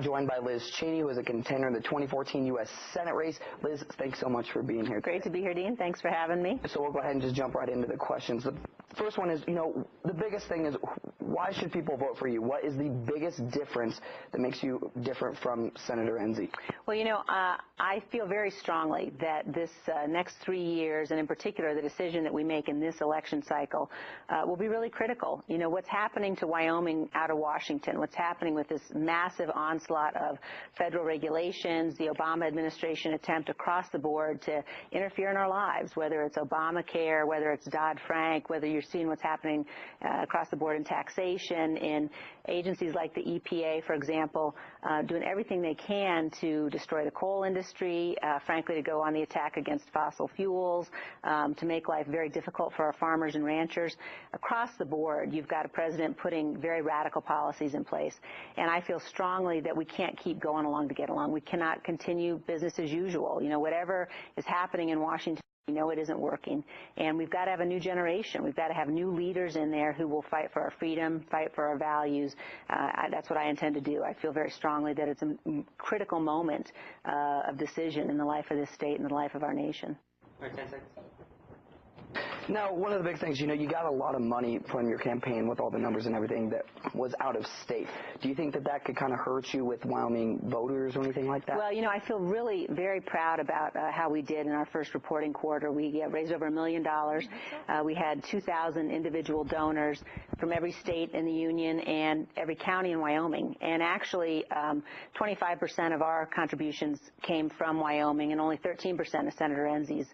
Joined by Liz Cheney, who is a contender in the 2014 U.S. Senate race. Liz, thanks so much for being here today. Great to be here, Dean. Thanks for having me. So we'll go ahead and just jump right into the questions. The first one is, the biggest thing is, why should people vote for you? What is the biggest difference that makes you different from Senator Enzi? Well, I feel very strongly that this next 3 years, and in particular the decision that we make in this election cycle, will be really critical. What's happening to Wyoming out of Washington, what's happening with this massive onslaught of federal regulations, the Obama administration attempt across the board to interfere in our lives, whether it's Obamacare, whether it's Dodd-Frank, whether you're seeing what's happening across the board in taxation, in agencies like the EPA, for example, doing everything they can to destroy the coal industry, frankly, to go on the attack against fossil fuels, to make life very difficult for our farmers and ranchers. Across the board, you've got a president putting very radical policies in place. And I feel strongly that we can't keep going along to get along. We cannot continue business as usual. Whatever is happening in Washington, we know it isn't working, and we've got to have a new generation. We've got to have new leaders in there who will fight for our freedom, fight for our values. That's what I intend to do. I feel very strongly that it's a critical moment of decision in the life of this state and the life of our nation. All right, 10 seconds. Now, one of the big things, you got a lot of money from your campaign with all the numbers and everything that was out of state. Do you think that that could kind of hurt you with Wyoming voters or anything like that? Well, I feel really very proud about how we did in our first reporting quarter. We raised over $1 million. We had 2,000 individual donors from every state in the union and every county in Wyoming. And actually, 25% of our contributions came from Wyoming, and only 13% of Senator Enzi's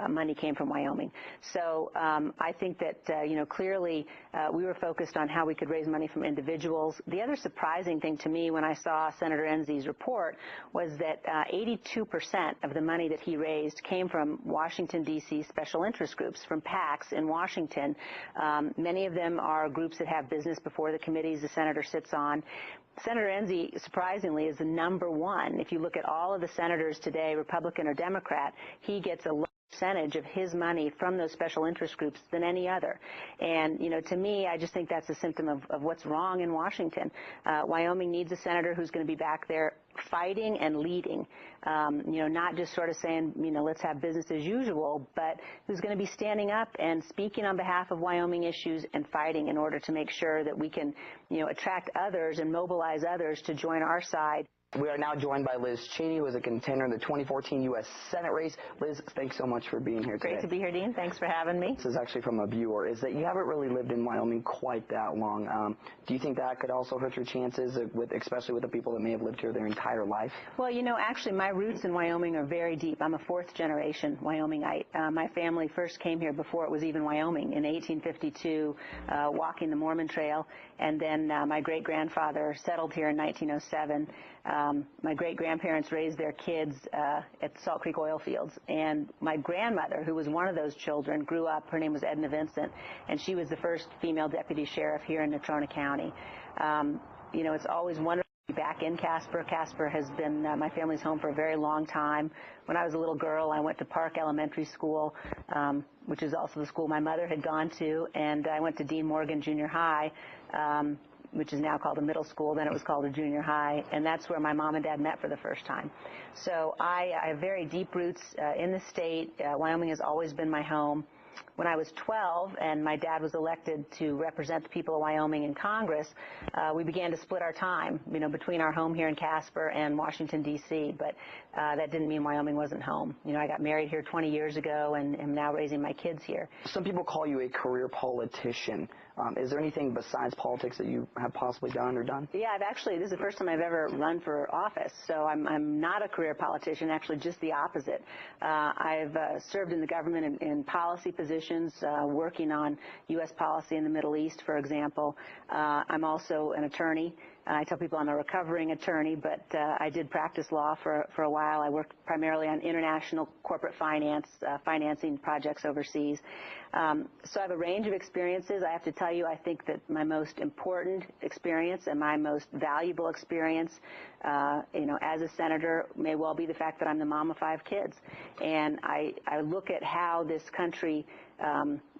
money came from Wyoming. So I think that, clearly we were focused on how we could raise money from individuals. The other surprising thing to me when I saw Senator Enzi's report was that 82% of the money that he raised came from Washington, D.C. special interest groups, from PACs in Washington. Many of them are groups that have business before the committees the senator sits on. Senator Enzi, surprisingly, is the number one. If you look at all of the senators today, Republican or Democrat, he gets a low percentage of his money from those special interest groups than any other. And, to me, I just think that's a symptom of what's wrong in Washington. Wyoming needs a senator who's going to be back there fighting and leading, not just sort of saying, let's have business as usual, but who's going to be standing up and speaking on behalf of Wyoming issues and fighting in order to make sure that we can, attract others and mobilize others to join our side. We are now joined by Liz Cheney, who is a contender in the 2014 U.S. Senate race. Liz, thanks so much for being here today. Great to be here, Dean. Thanks for having me. This is actually from a viewer, is that you haven't really lived in Wyoming quite that long. Do you think that could also hurt your chances, especially with the people that may have lived here their entire life? Well, actually, my roots in Wyoming are very deep. I'm a fourth-generation Wyomingite. My family first came here before it was even Wyoming in 1852, walking the Mormon Trail, and then my great-grandfather settled here in 1907. My great-grandparents raised their kids at Salt Creek oil fields, and my grandmother, who was one of those children, grew up. Her name was Edna Vincent, and she was the first female deputy sheriff here in Natrona County. It's always wonderful to be back in Casper. Casper has been my family's home for a very long time. When I was a little girl, I went to Park Elementary School, which is also the school my mother had gone to, and I went to Dean Morgan Junior High, which is now called a middle school. Then it was called a junior high, and that's where my mom and dad met for the first time. So I have very deep roots in the state. Wyoming has always been my home. When I was 12 and my dad was elected to represent the people of Wyoming in Congress, we began to split our time, between our home here in Casper and Washington, D.C., but that didn't mean Wyoming wasn't home. I got married here 20 years ago and am now raising my kids here. Some people call you a career politician. Is there anything besides politics that you have possibly done or done? Yeah, this is the first time I've ever run for office, so I'm not a career politician, actually just the opposite. I've served in the government in policy positions, working on U.S. policy in the Middle East, for example. I'm also an attorney. I tell people I'm a recovering attorney, but I did practice law for a while. I worked primarily on international corporate finance, financing projects overseas. So I have a range of experiences. I have to tell you, I think that my most important experience and my most valuable experience, as a senator may well be the fact that I'm the mom of 5 kids. And I look at how this country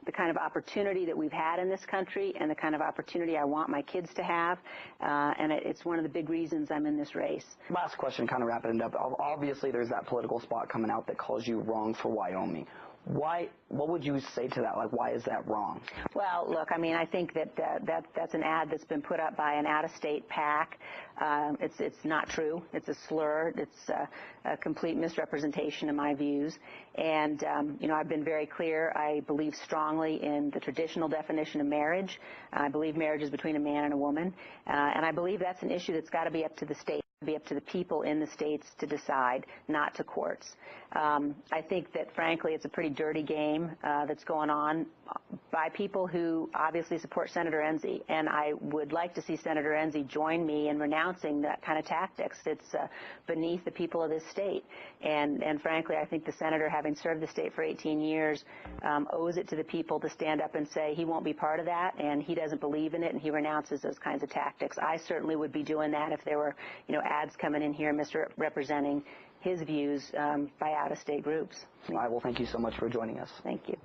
the kind of opportunity that we've had in this country and the kind of opportunity I want my kids to have, and it's one of the big reasons I'm in this race. Last question, kind of wrapping it up. Obviously, there's that political spot coming out that calls you wrong for Wyoming. Why? What would you say to that? Like, why is that wrong? Well, look, I mean, I think that's an ad that's been put up by an out-of-state PAC. It's not true. It's a slur. It's a complete misrepresentation of my views. And you know, I've been very clear. I believe strongly in the traditional definition of marriage. I believe marriage is between a man and a woman, and I believe that's an issue that's got to be up to the state. Be up to the people in the states to decide, not to courts. I think that, frankly, it's a pretty dirty game that's going on by people who obviously support Senator Enzi, and I would like to see Senator Enzi join me in renouncing that kind of tactics. It's beneath the people of this state, and frankly, I think the senator, having served the state for 18 years, owes it to the people to stand up and say he won't be part of that, and he doesn't believe in it, and he renounces those kinds of tactics. I certainly would be doing that if there were, you know, ads coming in here misrepresenting his views by out-of-state groups. All right, well, thank you so much for joining us. Thank you.